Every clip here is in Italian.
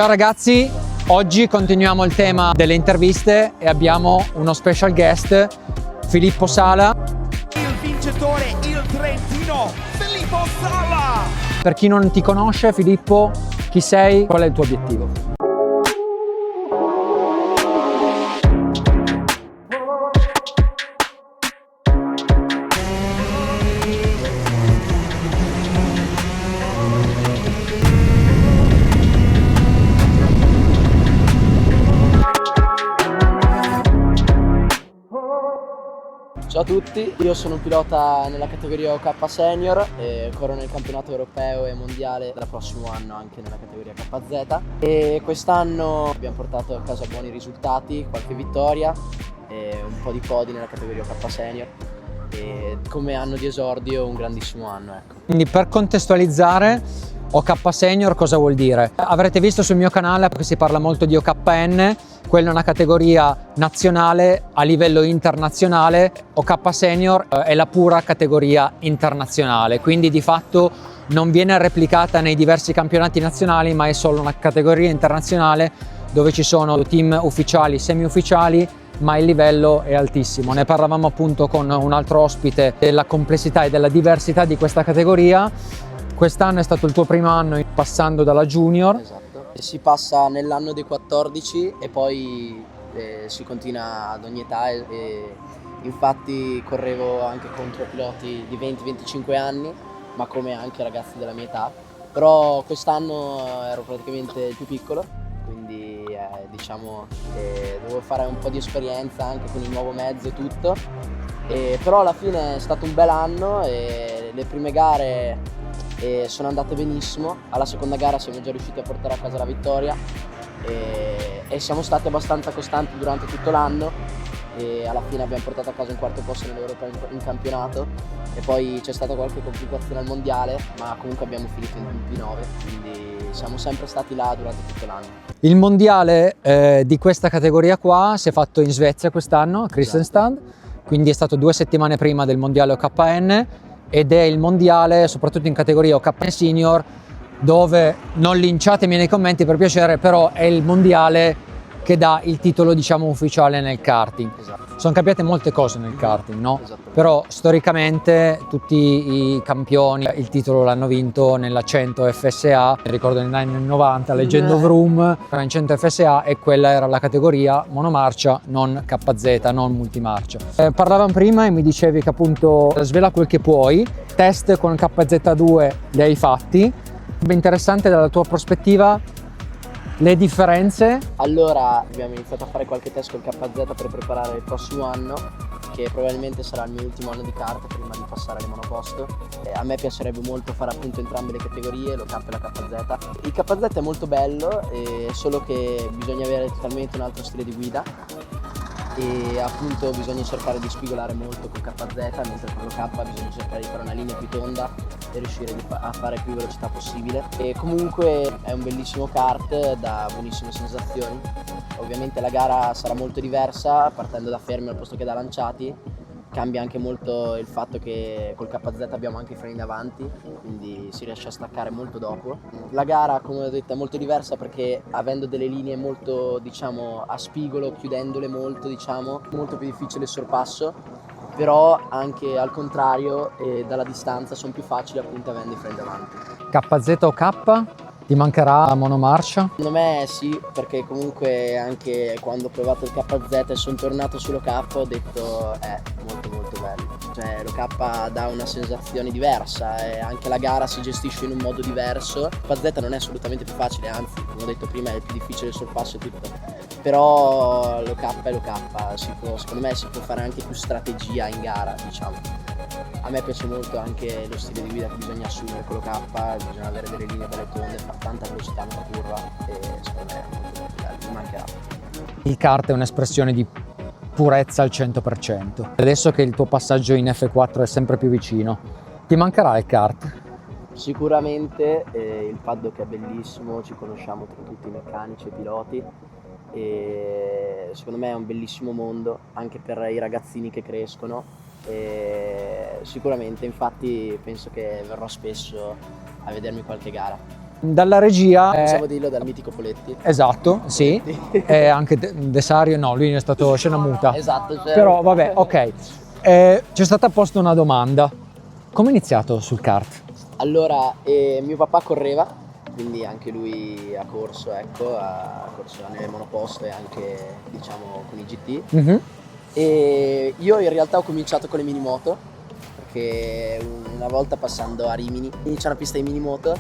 Ciao ragazzi, oggi continuiamo il tema delle interviste e abbiamo uno special guest, Filippo Sala. Il vincitore, il trentino, Filippo Sala! Per chi non ti conosce, Filippo, chi sei? Qual è il tuo obiettivo? Ciao a tutti, io sono un pilota nella categoria OK Senior e corro nel campionato europeo e mondiale dal prossimo anno anche nella categoria KZ e quest'anno abbiamo portato a casa buoni risultati, qualche vittoria e un po' di podi nella categoria OK Senior e come anno di esordio un grandissimo anno, ecco. Quindi per contestualizzare, OK Senior cosa vuol dire? Avrete visto sul mio canale che si parla molto di OKN, quella è una categoria nazionale a livello internazionale. OK Senior è la pura categoria internazionale, quindi di fatto non viene replicata nei diversi campionati nazionali, ma è solo una categoria internazionale dove ci sono team ufficiali, semi-ufficiali, ma il livello è altissimo. Ne parlavamo appunto con un altro ospite della complessità e della diversità di questa categoria. Quest'anno è stato il tuo primo anno passando dalla junior. Esatto. E si passa nell'anno dei 14 e poi si continua ad ogni età e infatti correvo anche contro piloti di 20-25 anni, ma come anche ragazzi della mia età. Però quest'anno ero praticamente il più piccolo, quindi diciamo dovevo fare un po' di esperienza anche con il nuovo mezzo e tutto. Però alla fine è stato un bel anno e le prime gare sono andate benissimo. Alla seconda gara siamo già riusciti a portare a casa la vittoria e siamo stati abbastanza costanti durante tutto l'anno e alla fine abbiamo portato a casa un quarto posto nell'Europeo in campionato e poi c'è stata qualche complicazione al mondiale, ma comunque abbiamo finito in P9, quindi siamo sempre stati là durante tutto l'anno. Il mondiale di questa categoria qua si è fatto in Svezia quest'anno, a Kristianstad, quindi è stato 2 settimane prima del mondiale OKN ed è il mondiale soprattutto in categoria OK Senior, dove non linciatemi nei commenti per piacere, però è il mondiale che dà il titolo diciamo ufficiale nel karting. Esatto. Sono cambiate molte cose nel karting, no? Esatto. Però storicamente tutti i campioni il titolo l'hanno vinto nella 100 FSA, mi ricordo negli anni 90 leggendo Vroom, in 100 FSA e quella era la categoria monomarcia, non KZ, non multimarcia. Parlavamo prima e mi dicevi che appunto svela quel che puoi, test con KZ2 li hai fatti, interessante dalla tua prospettiva le differenze. Allora abbiamo iniziato a fare qualche test col KZ per preparare il prossimo anno, che probabilmente sarà il mio ultimo anno di kart prima di passare alle monoposto. A me piacerebbe molto fare appunto entrambe le categorie, l'OK e la KZ. Il KZ è molto bello, solo che bisogna avere totalmente un altro stile di guida e appunto bisogna cercare di spigolare molto col KZ, mentre con l'OK bisogna cercare di fare una linea più tonda e riuscire a fare più velocità possibile. E comunque è un bellissimo kart, dà buonissime sensazioni. Ovviamente la gara sarà molto diversa, partendo da fermi al posto che da lanciati. Cambia anche molto il fatto che col KZ abbiamo anche i freni davanti, quindi si riesce a staccare molto dopo. La gara, come ho detto, è molto diversa perché avendo delle linee molto, diciamo, a spigolo, chiudendole molto, diciamo, molto più difficile il sorpasso, però anche al contrario dalla distanza sono più facili appunto avendo i freni davanti. KZ o K? Ti mancherà la monomarcia? Secondo me sì, perché comunque anche quando ho provato il KZ e sono tornato sull'OK ho detto è molto bello. Cioè l'OK dà una sensazione diversa e anche la gara si gestisce in un modo diverso. Il KZ non è assolutamente più facile, anzi come ho detto prima è il più difficile il sorpasso e tutto. Però l'OK è l'OK, secondo me si può fare anche più strategia in gara, diciamo. A me piace molto anche lo stile di guida che bisogna assumere con l'OK, bisogna avere delle linee belle tonde, fare tanta velocità nella curva e secondo me è molto bello, mi mancherà. Il kart è un'espressione di purezza al 100%. Adesso che il tuo passaggio in F4 è sempre più vicino, ti mancherà il kart? Sicuramente il paddock è bellissimo, ci conosciamo tra tutti i meccanici e i piloti e secondo me è un bellissimo mondo anche per i ragazzini che crescono. E sicuramente, infatti penso che verrò spesso a vedermi qualche gara. Dalla regia... Possiamo dirlo dal mitico Poletti. Esatto, sì. E anche Desario, no, lui è stato scena muta. Esatto. Cioè... Però vabbè, ok. C'è stata posta una domanda. Come è iniziato sul kart? Allora, mio papà correva, quindi anche lui ha corso, ecco, ha corso nelle monoposto e anche, diciamo, con i GT. Mhm. E io in realtà ho cominciato con le minimoto, perché una volta passando a Rimini c'è una pista di minimoto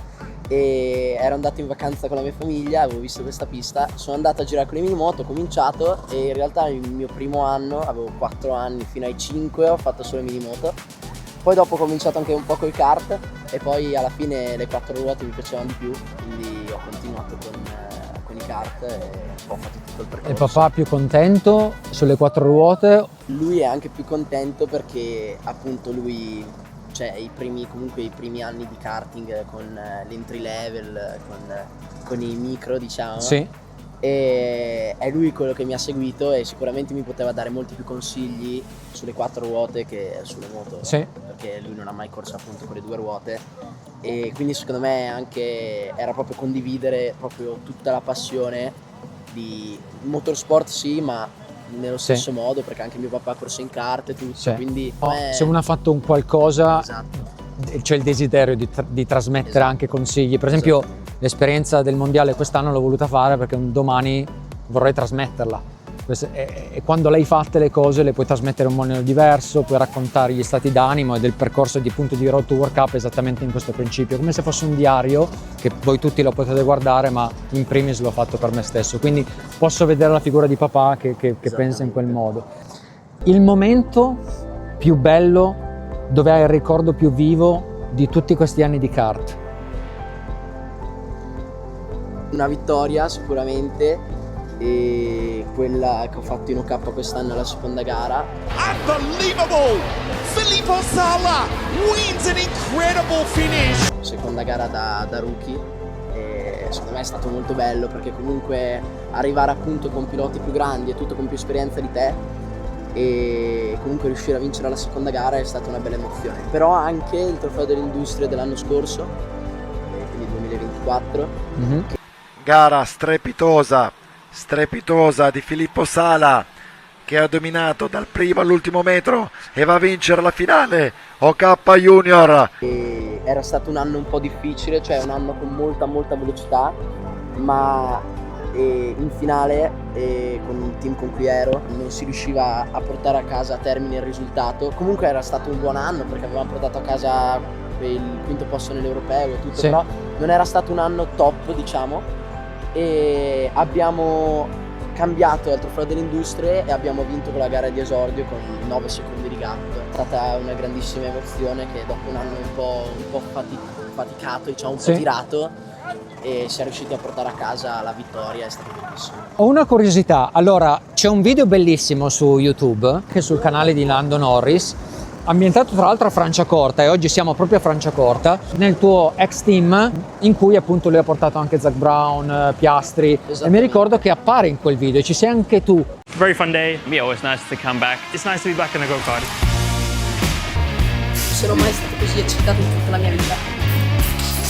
e ero andato in vacanza con la mia famiglia, avevo visto questa pista, sono andato a girare con le minimoto, ho cominciato e in realtà il mio primo anno, avevo 4 anni fino ai 5, ho fatto solo minimoto. Poi dopo ho cominciato anche un po' coi kart e poi alla fine le 4 ruote mi piacevano di più, quindi ho continuato con i kart e ho fatto tutto il percorso. E papà più contento sulle 4 ruote? Lui è anche più contento perché appunto lui, cioè i primi anni di karting con l'entry level, con i micro, diciamo. Sì. E è lui quello che mi ha seguito e sicuramente mi poteva dare molti più consigli sulle 4 ruote che sulle moto, Sì. perché lui non ha mai corso appunto con le 2 ruote e quindi secondo me anche era proprio condividere proprio tutta la passione di motorsport, sì, ma nello stesso modo, perché anche mio papà corse in kart e tutto, Sì. quindi Se uno ha fatto un qualcosa, esatto. c'è il desiderio di trasmettere Esatto. anche consigli. Per esempio Esattamente. l'esperienza del mondiale quest'anno l'ho voluta fare perché un domani vorrei trasmetterla. E quando l'hai fatte le cose le puoi trasmettere in un modo diverso, puoi raccontare gli stati d'animo e del percorso di punto di Road to World Cup esattamente in questo principio, come se fosse un diario che voi tutti lo potete guardare, ma in primis l'ho fatto per me stesso, quindi posso vedere la figura di papà che pensa in quel modo. Il momento più bello, dove hai il ricordo più vivo di tutti questi anni di kart? Una vittoria sicuramente, e quella che ho fatto in OK quest'anno alla seconda gara. Unbelievable! Filippo Sala wins an incredible finish. Seconda gara da rookie e secondo me è stato molto bello perché comunque arrivare appunto con piloti più grandi e tutto con più esperienza di te e comunque riuscire a vincere la seconda gara è stata una bella emozione. Però anche il trofeo dell'industria dell'anno scorso, quindi 2024. Mm-hmm. Gara strepitosa di Filippo Sala, che ha dominato dal primo all'ultimo metro e va a vincere la finale OK Junior. E era stato un anno un po' difficile, cioè un anno con molta velocità, ma in finale con il team con cui ero non si riusciva a portare a casa a termine il risultato. Comunque era stato un buon anno perché avevamo portato a casa il quinto posto nell'europeo e tutto, Sì. Però non era stato un anno top, diciamo, e abbiamo cambiato al trofeo delle industrie e abbiamo vinto con la gara di esordio con 9 secondi di gap. È stata una grandissima emozione che dopo un anno un po' faticato, diciamo un po' Sì. tirato, e si è riusciti a portare a casa la vittoria, è stato bellissimo. Ho una curiosità, allora c'è un video bellissimo su YouTube che è sul canale di Lando Norris, ambientato tra l'altro a Franciacorta, e oggi siamo proprio a Franciacorta nel tuo ex team in cui appunto lui ha portato anche Zach Brown, Piastri, e mi ricordo che appare in quel video, ci sei anche tu. Very fun day. Yeah, always nice to come back. It's nice to be back in the go-kart. Non sono mai stato così eccitato in tutta la mia vita.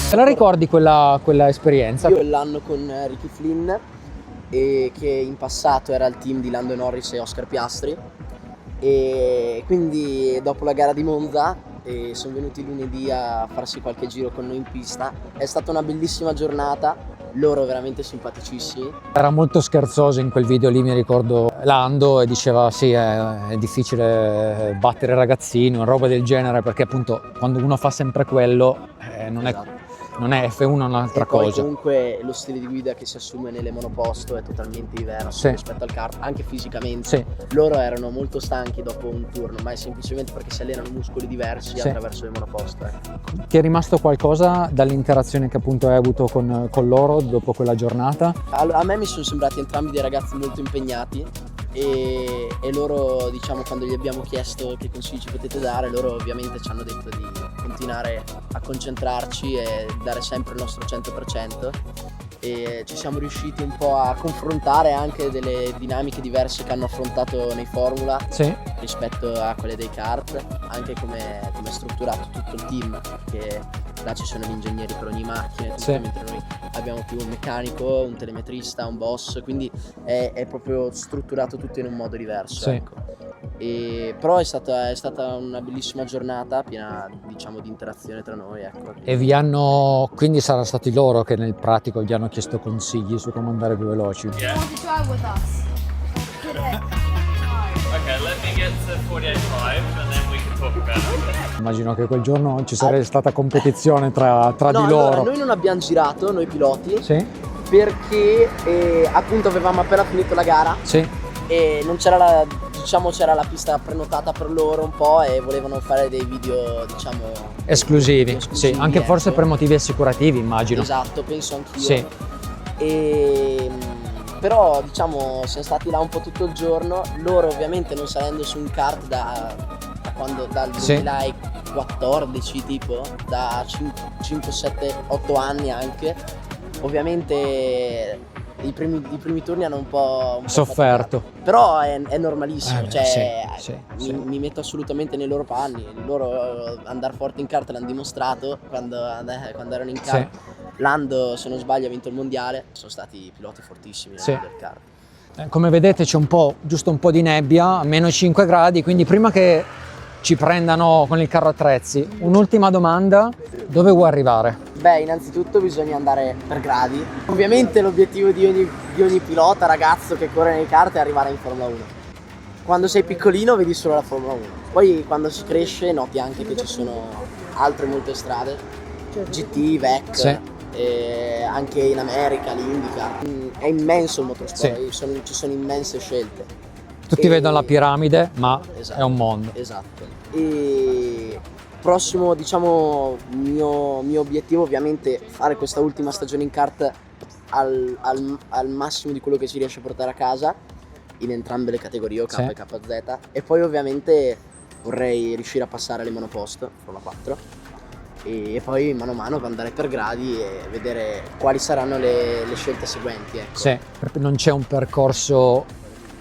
Te la ricordi quella esperienza? Io l'anno con Ricky Flynn, che in passato era il team di Lando Norris e Oscar Piastri, e quindi dopo la gara di Monza sono venuti lunedì a farsi qualche giro con noi in pista. È stata una bellissima giornata, loro veramente simpaticissimi. Era molto scherzoso in quel video lì, mi ricordo Lando, e diceva sì, è difficile battere ragazzini, una roba del genere, perché appunto quando uno fa sempre quello non è Esatto. non è F1, è un'altra E poi cosa. comunque lo stile di guida che si assume nelle monoposto è totalmente diverso Sì. rispetto al kart, anche fisicamente. Sì. Loro erano molto stanchi dopo un turno, ma è semplicemente perché si allenano muscoli diversi Sì. attraverso le monoposto. Ti è rimasto qualcosa dall'interazione che appunto hai avuto con loro dopo quella giornata? A me mi sono sembrati entrambi dei ragazzi molto impegnati e loro, diciamo, quando gli abbiamo chiesto che consigli ci potete dare, loro ovviamente ci hanno detto di continuare a concentrarci e dare sempre il nostro 100%, e ci siamo riusciti un po' a confrontare anche delle dinamiche diverse che hanno affrontato nei Formula Sì. rispetto a quelle dei kart, anche come è strutturato tutto il team, perché là ci sono gli ingegneri per ogni macchina e tutto, Sì. mentre noi abbiamo più un meccanico, un telemetrista, un boss, quindi è proprio strutturato tutto in un modo diverso. Sì. Ecco. Però è stata una bellissima giornata piena, diciamo, di interazione tra noi, ecco. E vi hanno, quindi sarà stati loro che nel pratico gli hanno chiesto consigli su come andare più veloci. Yeah. Want to drive with us today? Okay, let me get to 48.5 and then we can talk about it. Immagino che quel giorno ci sarebbe stata competizione tra No, di allora, loro. noi non abbiamo girato, noi piloti, Sì, perché appunto avevamo appena finito la gara sì, e non c'era c'era la pista prenotata per loro un po' e volevano fare dei video, diciamo, esclusivi. Sì, anche forse ecco. per motivi assicurativi, immagino. Esatto, penso anch'io. Sì. Però diciamo siamo stati là un po' tutto il giorno, loro ovviamente non salendo su un kart dal Sì. 2014 tipo, da 5, 7, 8 anni anche, ovviamente i primi turni hanno un po' Sofferto. faticato. Però è normalissimo, beh, cioè sì, sì. mi metto assolutamente nei loro panni, loro andare forte in kart l'hanno dimostrato quando erano in kart. Sì. Lando, se non sbaglio, ha vinto il mondiale, sono stati piloti fortissimi nel Sì. del kart. Come vedete c'è giusto un po' di nebbia, a meno 5 gradi, quindi prima che ci prendano con il carro attrezzi, un'ultima domanda, dove vuoi arrivare? Beh, innanzitutto bisogna andare per gradi. Ovviamente l'obiettivo di ogni pilota, ragazzo che corre nei kart è arrivare in Formula 1. Quando sei piccolino vedi solo la Formula 1, poi quando si cresce noti anche che ci sono altre molte strade, GT, VEC, Sì. e anche in America, l'IndyCar. È immenso il motorsport, Sì. ci sono immense scelte. Tutti E- vedono la piramide, ma Esatto. è un mondo. Esatto. E prossimo, diciamo, mio obiettivo ovviamente fare questa ultima stagione in kart al massimo di quello che si riesce a portare a casa in entrambe le categorie, OK Sì. e KZ, e poi ovviamente vorrei riuscire a passare alle monopost, Formula 4, e poi mano a mano andare per gradi e vedere quali saranno le scelte seguenti, ecco. Sì, non c'è un percorso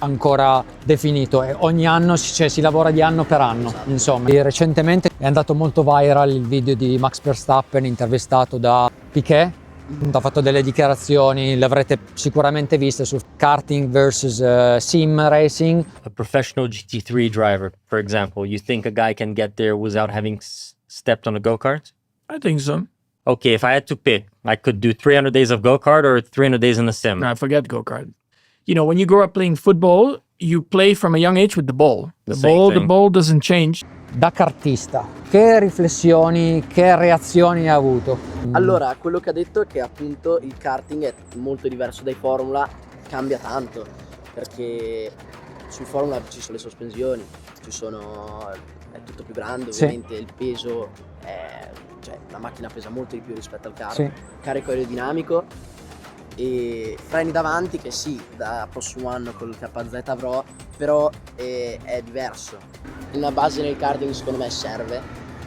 ancora definito e ogni anno si lavora di anno per anno, Esatto. insomma. E recentemente è andato molto viral il video di Max Verstappen intervistato da Piquet, ha fatto delle dichiarazioni, le avrete sicuramente viste su karting versus sim racing. A professional GT3 driver, for example, you think a guy can get there without having stepped on a go-kart? I think so. Okay, if I had to pick, I could do 300 days of go-kart or 300 days in a sim. Nah, forget go-kart. You know, when you grow up playing football, you play from a young age with the ball. The same The thing. ball doesn't change. Da kartista, che riflessioni, che reazioni ha avuto? Allora, quello che ha detto è che appunto il karting è molto diverso dai Formula, cambia tanto, perché sui Formula ci sono le sospensioni, è tutto più grande, Sì. ovviamente il peso cioè la macchina pesa molto di più rispetto al kart, Sì. carico aerodinamico e freni davanti che sì, da prossimo anno col KZ avrò, però è diverso. Una base nel karting secondo me serve,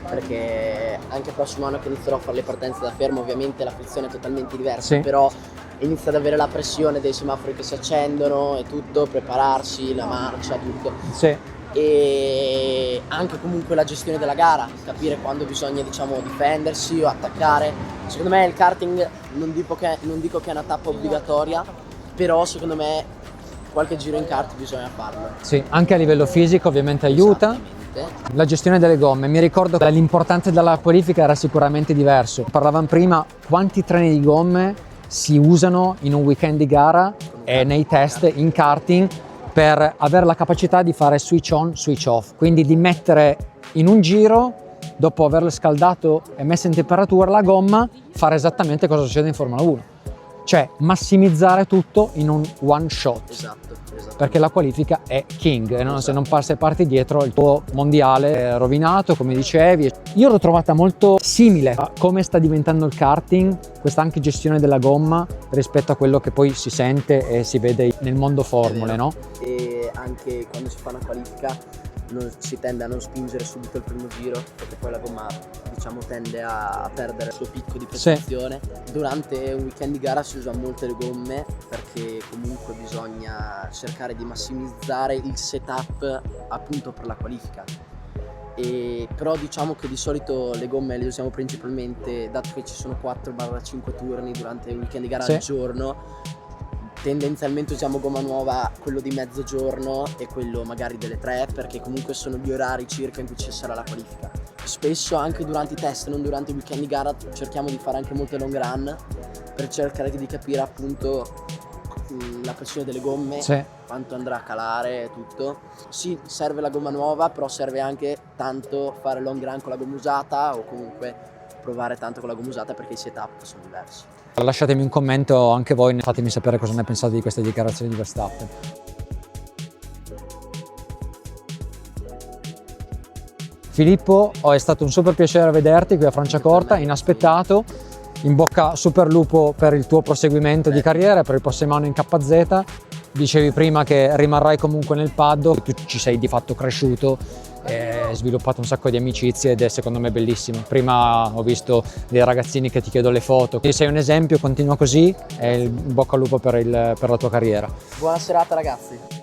perché anche il prossimo anno che inizierò a fare le partenze da fermo ovviamente la frizione è totalmente diversa, Sì. però inizia ad avere la pressione dei semafori che si accendono e tutto, prepararsi, la marcia, tutto. Sì. E anche comunque la gestione della gara, capire quando bisogna, diciamo, difendersi o attaccare. Secondo me il karting non dico che è una tappa obbligatoria, però secondo me qualche giro in kart bisogna farlo. Sì, anche a livello fisico ovviamente aiuta. Esattamente. La gestione delle gomme, mi ricordo che l'importanza della qualifica era sicuramente diverso. Parlavamo prima quanti treni di gomme si usano in un weekend di gara e nei test in karting per avere la capacità di fare switch on, switch off, quindi di mettere in un giro, dopo averlo scaldato e messo in temperatura la gomma, fare esattamente cosa succede in Formula 1, cioè massimizzare tutto in un one shot. Esatto. Perché la qualifica è king, e se non passi parti dietro il tuo mondiale è rovinato, come dicevi. Io l'ho trovata molto simile a come sta diventando il karting, questa anche gestione della gomma rispetto a quello che poi si sente e si vede nel mondo formule, no? E anche quando si fa una qualifica si tende a non spingere subito il primo giro, perché poi la gomma, diciamo, tende a perdere il suo picco di prestazione. Durante un weekend di gara si usano molte le gomme, perché comunque bisogna cercare di massimizzare il setup appunto per la qualifica. Però diciamo che di solito le gomme le usiamo principalmente, dato che ci sono 4-5 turni durante il weekend di gara al giorno, tendenzialmente usiamo gomma nuova quello di mezzogiorno e quello magari delle 3, perché comunque sono gli orari circa in cui ci sarà la qualifica. Spesso anche durante i test, non durante il weekend di gara, cerchiamo di fare anche molte long run per cercare di capire appunto la pressione delle gomme, quanto andrà a calare e tutto. Sì, serve la gomma nuova, però serve anche tanto fare long run con la gomma usata o comunque provare tanto con la gomma usata, perché i setup sono diversi. Lasciatemi un commento anche voi, fatemi sapere cosa ne pensate di queste dichiarazioni di Verstappen. Filippo, è stato un super piacere vederti qui a Franciacorta, inaspettato. In bocca super lupo per il tuo proseguimento di carriera, per il prossimo anno in KZ. Dicevi prima che rimarrai comunque nel paddock, tu ci sei di fatto cresciuto, hai sviluppato un sacco di amicizie ed è secondo me bellissimo. Prima ho visto dei ragazzini che ti chiedono le foto, quindi sei un esempio, continua così e in bocca al lupo per la tua carriera. Buona serata ragazzi!